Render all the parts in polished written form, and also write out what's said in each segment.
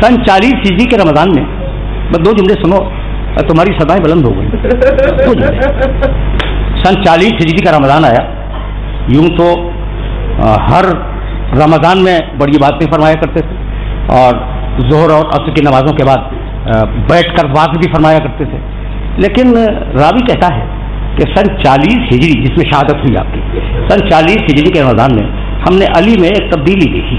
सन 40 हिजरी के रमजान में, बस 2 जुमले सुनो, तुम्हारी सदाएं बुलंद हो गई। 2 जुमले। सन 40 हिजरी का रमजान आया। यूं तो हर रमजान में बड़ी बातें फरमाया करते थे और जोहर और असर की नमाजों के बाद बैठकर वाज भी फरमाया करते थे, लेकिन रावी कहता है कि सन 40 हिजरी, जिसमें शहादत हुई आपकी, सन 40 हिजरी के रमजान में हमने अली में एक तब्दीली देखी।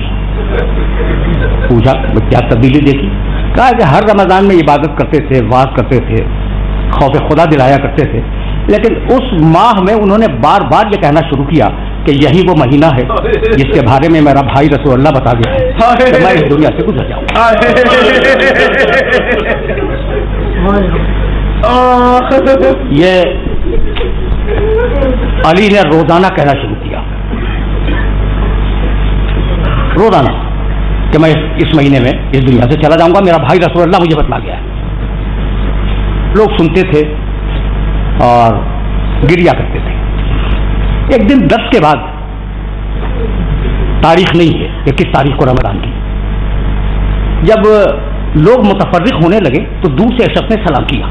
पूछा क्या तब्दीली देखी? कहा कि हर रमजान में इबादत करते थे, वाज करते थे, खौफ खुदा दिलाया करते थे, लेकिन उस माह में उन्होंने बार बार ये कहना शुरू किया कि यही वो महीना है जिसके बारे में मेरा भाई रसूलुल्लाह बता गया है कि मैं इस दुनिया से गुजर जाऊँ। ये अली ने रोजाना कहना शुरू किया, रोजाना, कि मैं इस महीने में इस दुनिया से चला जाऊंगा, मेरा भाई रसूलुल्लाह मुझे बतला गया है। लोग सुनते थे और गिरिया करते थे। एक दिन 10 के बाद, तारीख नहीं है कि किस तारीख को रमजान की, जब लोग मुतफर्रिक होने लगे तो दूर से एक शख्स ने सलाम किया।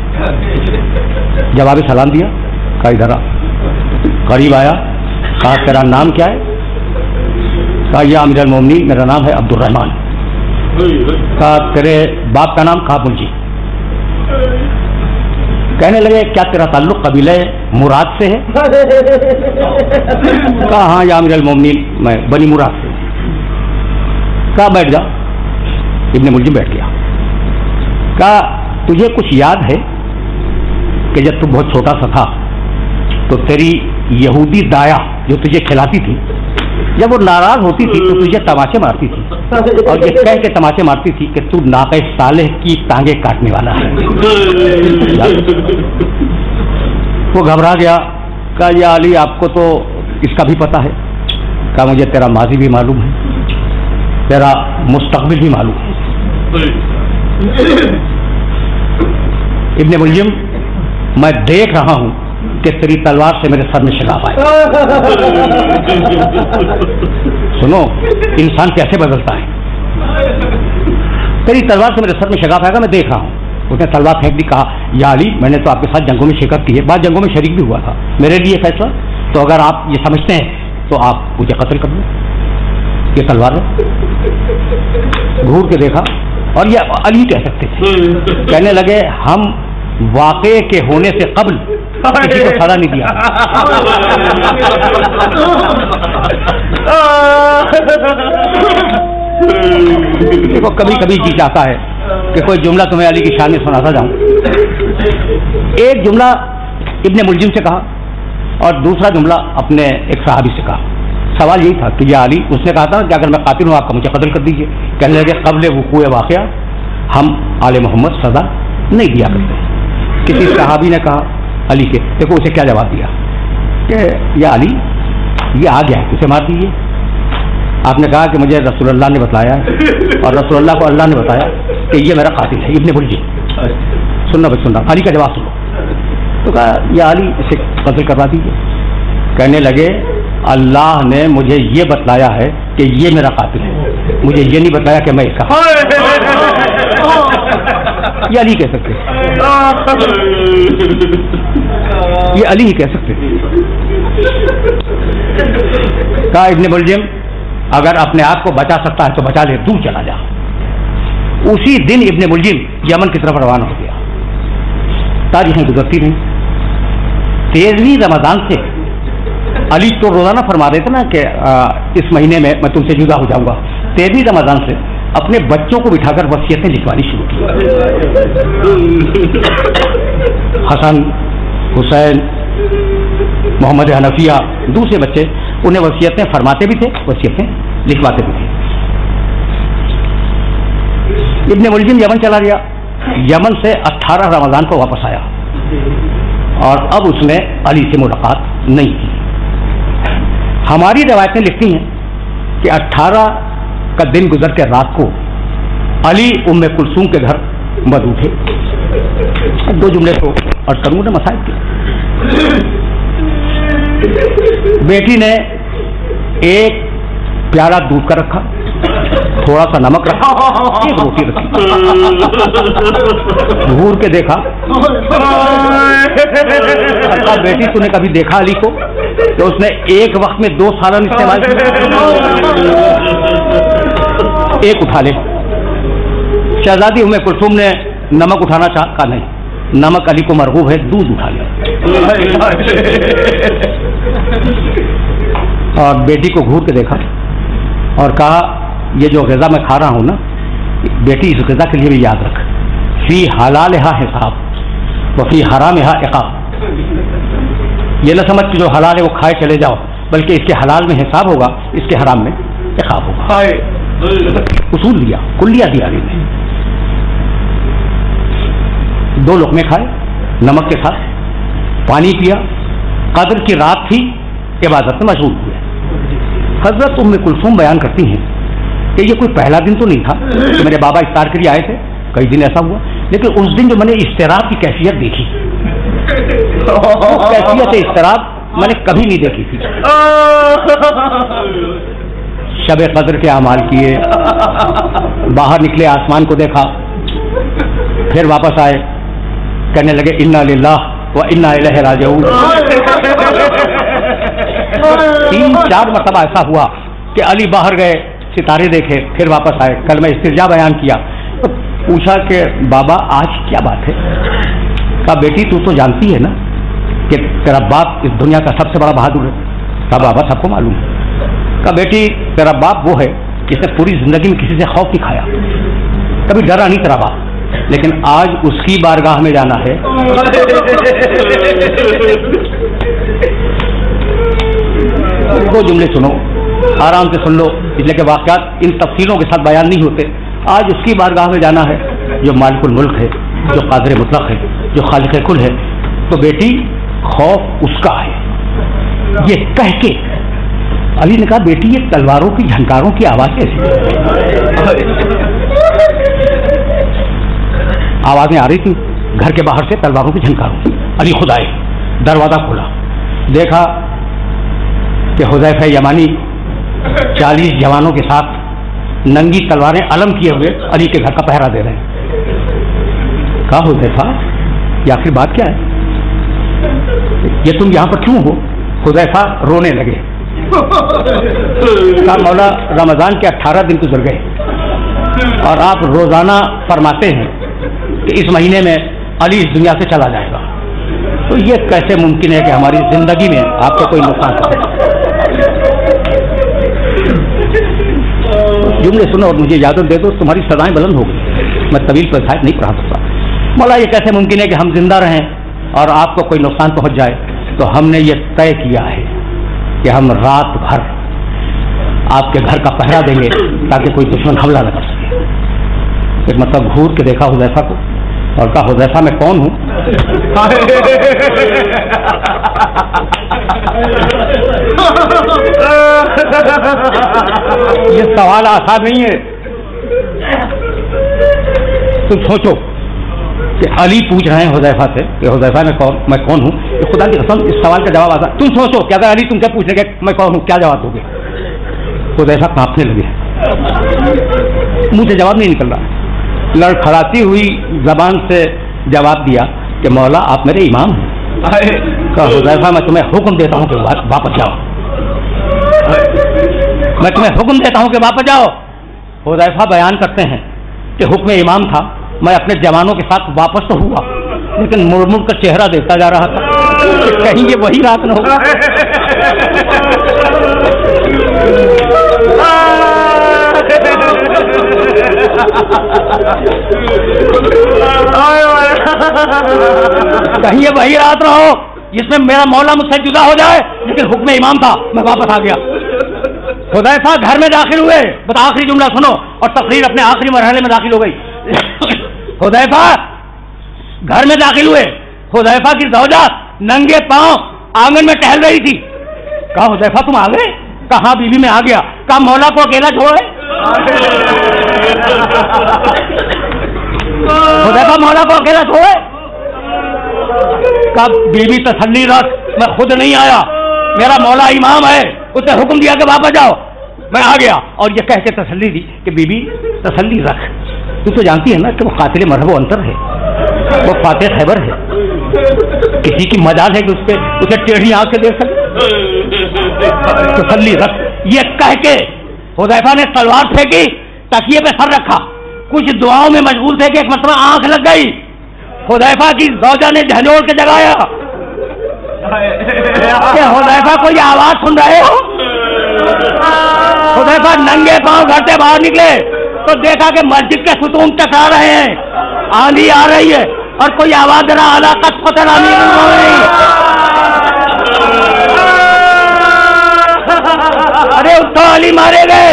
जवाब सलाम दिया, कहा इधर आ। करीब आया, कहा तेरा नाम क्या है? कहा या अमीर अल मोमिनीन, मेरा नाम है अब्दुल रहमान। कहा तेरे बाप का नाम? कहा मुंजी। कहने लगे क्या तेरा ताल्लुक कबीले मुराद से है? कहा हाँ या अमीर अल मोमिनीन, मैं बनी मुराद से। कहा बैठ जा। इब्ने मुलजिम बैठ गया। कहा तुझे कुछ याद है कि जब तू बहुत छोटा सा था तो तेरी यहूदी दाया जो तुझे खिलाती थी, जब वो नाराज होती थी तो तुझे तमाचे मारती थी और ये कह के तमाचे मारती थी कि तू नाक़े सालेह की टांगे काटने वाला है। वो घबरा गया। कहा या अली आपको तो इसका भी पता है? कहा मुझे तेरा माजी भी मालूम है, तेरा मुस्तकबिल भी मालूम है। इब्ने मुलजिम, मैं देख रहा हूं कि तेरी तलवार से मेरे सर में शगाफ आए। सुनो इंसान कैसे बदलता है। तेरी तलवार से मेरे सर में शगाफ आएगा, मैं देख रहा हूं। उसने तलवार फेंक दी। कहा या अली, मैंने तो आपके साथ जंगों में शिरकत की है, बाद जंगों में शरीक भी हुआ था, मेरे लिए फैसला, तो अगर आप ये समझते हैं तो आप मुझे कत्ल कर दो। ये तलवार है। घूर के देखा और ये अली कह सकते थे। कहने लगे हम वाक़े के होने से कबल किसी को सजा नहीं दिया। देखो कभी कभी जी चाहता है कि कोई जुमला तुम्हें अली की शान में सुनाता जाऊं। एक जुमला इब्ने मुलजिम से कहा और दूसरा जुमला अपने एक सहाबी से कहा। सवाल यही था कि या अली, उसने कहा था कि अगर मैं कातिल हूं आपका मुझे कत्ल कर दीजिए। कहने लगे कब्ल वुक़ूए वाक़या हम आले मोहम्मद सजा नहीं दिया करते। किसी सहाबी ने कहा अली के, देखो उसे क्या जवाब दिया कि या अली ये आ गया, उसे मार दीजिए। आपने कहा कि मुझे रसूलुल्लाह ने बताया और रसूलुल्लाह को अल्लाह ने बताया कि ये मेरा कातिल है इब्ने मुलजिम। सुनना भाई सुनना, अली का जवाब सुनो। तो कहा या अली इसे कत्ल करवा दीजिए। कहने लगे अल्लाह ने मुझे ये बतलाया है कि ये मेरा कातिल है, मुझे ये नहीं बताया कि मैं इसका। ये अली कह सकते, ये अली ही कह सकते। कहा इब्ने मुलजिम अगर अपने आप को बचा सकता है तो बचा ले, दूर चला जा। उसी दिन इब्ने मुलजिम यमन की तरफ रवाना हो गया। तारीखें गुजरती रही। 13वीं रमजान से अली तो रोजाना फरमा देते ना कि इस महीने में मैं तुमसे जुदा हो जाऊंगा। 13वीं रमजान से अपने बच्चों को बिठाकर वसीयतें लिखवानी शुरू की। हसन, हुसैन, मोहम्मद हनफिया, दूसरे बच्चे, उन्हें वसीयतें फरमाते भी थे, वसीयतें लिखवाते भी थे। इब्ने मुलजिम यमन चला गया। यमन से 18 रमजान को वापस आया और अब उसने अली से मुलाकात नहीं की। हमारी रवायतें लिखती हैं कि 18 का दिन गुजर के रात को अली उम्मे कुलसूम के घर मद उठे। 2 जुमले तो और करूँ ने मसाइल किया। बेटी ने एक प्याला दूध का रखा, थोड़ा सा नमक रखा, एक रोटी रखी, घूर के देखा, बेटी तूने कभी देखा अली को? तो उसने एक वक्त में 2 सालन इस्तेमाल किया। एक उठा ले। शहजादी उम्मे कुलसूम ने नमक उठाना कहा नहीं, नमक अली को मरगूब है, दूध उठा ले। और बेटी को घूर के देखा और कहा ये जो ग़िज़ा मैं खा रहा हूं ना बेटी, इस ग़िज़ा के लिए भी याद रख, फी हलालिहा हिसाब व फी हरामिहा इक़ाब। ये न समझ कि जो हलाल है वो खाए चले जाओ, बल्कि इसके हलाल में हिसाब होगा, इसके हराम में इक़ाब होगा। उसूल दिया, कुल्लिया दिया अली ने। 2 लुक़मे खाए नमक के साथ, पानी पिया, कद्र की रात थी, इबादत में मशगूल हुए। हजरत उम्मे कुलसूम बयान करती हैं कि ये कोई पहला दिन तो नहीं था कि मेरे बाबा इफ्तार के लिए आए थे, कई दिन ऐसा हुआ, लेकिन उस दिन जो मैंने इफ्तार की कैफियत देखी, कैफियत इफ्तार मैंने कभी नहीं देखी थी। शब कद्र के अमाल किए, बाहर निकले, आसमान को देखा, फिर वापस आए, कहने लगे इन्ना लिल्लाह व इन्ना इलैहि राजिऊन। 3-4 मरतबा ऐसा हुआ कि अली बाहर गए, सितारे देखे, फिर वापस आए, कल मैं इस्तिरजा बयान किया। तो पूछा कि बाबा आज क्या बात है? कहा बेटी तू तो जानती है ना कि तेरा बाप इस दुनिया का सबसे बड़ा बहादुर है। कहा बाबा सबको मालूम है। कहा बेटी तेरा बाप वो है जिसने पूरी जिंदगी में किसी से खौफ नहीं खाया, कभी डरा नहीं तेरा बाप, लेकिन आज उसकी बारगाह में जाना है। 2 जुमले सुनो, आराम से सुन लो, इसलिए कि वाक़यात इन तफसीलों के साथ बयान नहीं होते। आज उसकी बारगाह में जाना है जो मालिकुल मुल्क है, जो कादिर मुतलक है, जो खालिक कुल है। तो बेटी खौफ उसका है। ये कह के अली ने कहा बेटी ये तलवारों की झनकारों की आवाज कैसी? आवाजें आ रही थी घर के बाहर से, तलवारों की झनकारों। अली खुद आए, दरवाजा खोला, देखा कि हुज़ैफा यमानी 40 जवानों के साथ नंगी तलवारें अलम किए हुए अली के घर का पहरा दे रहे हैं। कहा हुज़ैफा ये आखिर बात क्या है? ये तुम यहां पर क्यों हो? हुज़ैफा रोने लगे। कहा मौला रमजान के 18 दिन गुजर गए और आप रोजाना फरमाते हैं कि इस महीने में अली इस दुनिया से चला जाएगा, तो ये कैसे मुमकिन है कि हमारी जिंदगी में आपको कोई नुकसान हो? जुमले सुनो और मुझे इजाजत दे दो, तुम्हारी सदाएं बुलंद हो गई, मैं तवील पर शायद नहीं पढ़ा सकता। मौला ये कैसे मुमकिन है कि हम जिंदा रहें और आपको कोई नुकसान पहुंच जाए? तो हमने ये तय किया है कि हम रात भर आपके घर का पहरा देंगे ताकि कोई दुश्मन हमला न कर सके। एक मतलब घूर के देखा हुज़ैफा को और कहा हुज़ैफा मैं कौन हूं? ये सवाल आसान नहीं है। तुम सोचो कि अली पूछ रहे हैं हुज़ैफा से कि हुज़ैफा मैं कौन हूं? खुदा की कसम इस सवाल का जवाब आसान। तुम सोचो कि अगर अली तुमसे पूछ रहे मैं कौन हूं, क्या जवाब दोगे? हुज़ैफा कांपने लगे, मुंह से जवाब नहीं निकल रहा। लड़खड़ाती हुई जबान से जवाब दिया कि मौला आप मेरे इमाम हैं। कहा हुज़ैफा मैं तुम्हें हुक्म देता हूं कि वापस जाओ, मैं तुम्हें हुक्म देता हूं कि वापस जाओ। हुज़ैफा बयान करते हैं कि हुक्म इमाम था, मैं अपने जवानों के साथ वापस तो हुआ, लेकिन मुड़ मुड़ कर चेहरा देखता जा रहा था कि कहीं ये वही रात न हो। कहीं ये वही रात न हो जिसमें मेरा मौला मुझसे जुदा हो जाए, लेकिन हुक्म इमाम था, मैं वापस आ गया। हुज़ैफा घर में दाखिल हुए, बस आखिरी जुमला सुनो और तकरीर अपने आखिरी मरहले में दाखिल हो गई। हुज़ैफा घर में दाखिल हुए, हुज़ैफा की ज़ौजा नंगे पांव आंगन में टहल रही थी। कहा हुज़ैफा तुम आ गए? कहा बीवी में आ गया। कहा मौला को अकेला छोड़े? हुज़ैफा मौला को अकेला छोड़े? कहा बीवी तसल्ली रख, मैं खुद नहीं आया, मेरा मौला इमाम है, उसने हुक्म दिया कि वापस जाओ। میں آ گیا اور یہ کہہ کے تسلی دی کہ بی بی تسلی رکھ، تو جانتی ہے نا کہ وہ قاتل مرحب و انتر ہے، وہ فاتح خیبر ہے، کسی کی مجال ہے کہ اسے ٹیڑھی آنکھ سے دیکھ سکے؟ تسلی رکھ، یہ کہہ کے حذیفہ نے تلوار پھینکی، تکیے پہ سر رکھا، کچھ دعاؤں میں مشغول تھے کہ ایک مرتبہ آنکھ لگ گئی، حذیفہ کی زوجہ نے جھنجھوڑ کے جگایا کہ حذیفہ کو یہ آواز سن رہے ہو؟ حذیفہ ننگے پاؤں گھر سے باہر نکلے تو دیکھا کہ مسجد کے ستون ٹکرا رہے ہیں، آندھی آ رہی ہے اور کوئی آواز دے رہا علاقت فتح امیر المومنین، ارے اٹھو علی مارے گئے،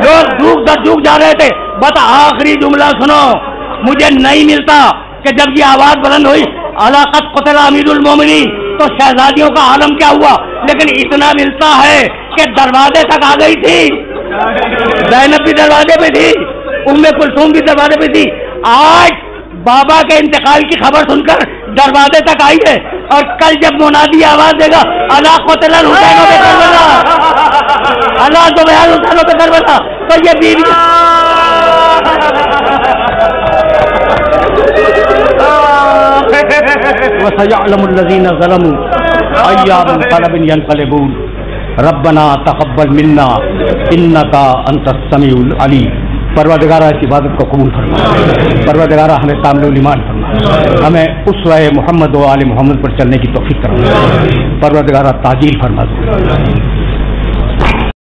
لوگ دھوک در دھوک جا رہے تھے، بس آخری جملہ سنو، مجھے نہیں ملتا کہ جب یہ آواز بلند ہوئی علاقت قتل امیر المومنین تو شہزادیوں کا عالم کیا ہوا، لیکن اتنا ملتا ہے کہ دروازے تک آ گئی تھی، زینب بھی دروازے پہ تھی، ام کلثوم بھی دروازے پہ تھی، آج بابا کے انتقال کی خبر سن کر دروازے تک آئی ہے، اور کل جب منادی آواز دے گا اللہ قتل الحسین پہ کربلا، اللہ تو بیان حسین پہ کربلا، تو یہ بیوی وَسَيَعْلَمُ الَّذِينَ ظَلَمُوا أَيَّ مُنقَلَبٍ يَنقَلِبُونَ رَبَّنَا تَقَبَّلْ مِنَّا إِنَّكَ أَنْتَ السَّمِيعُ الْعَلِيمُ۔ پروردگارہ اس عبادت کو قبول فرما، پروردگارہ ہمیں کامل ایمان فرما، ہمیں اسوہ محمد و آل محمد پر چلنے کی توفیق کرنا، پروردگارہ تعجیل فرما دو۔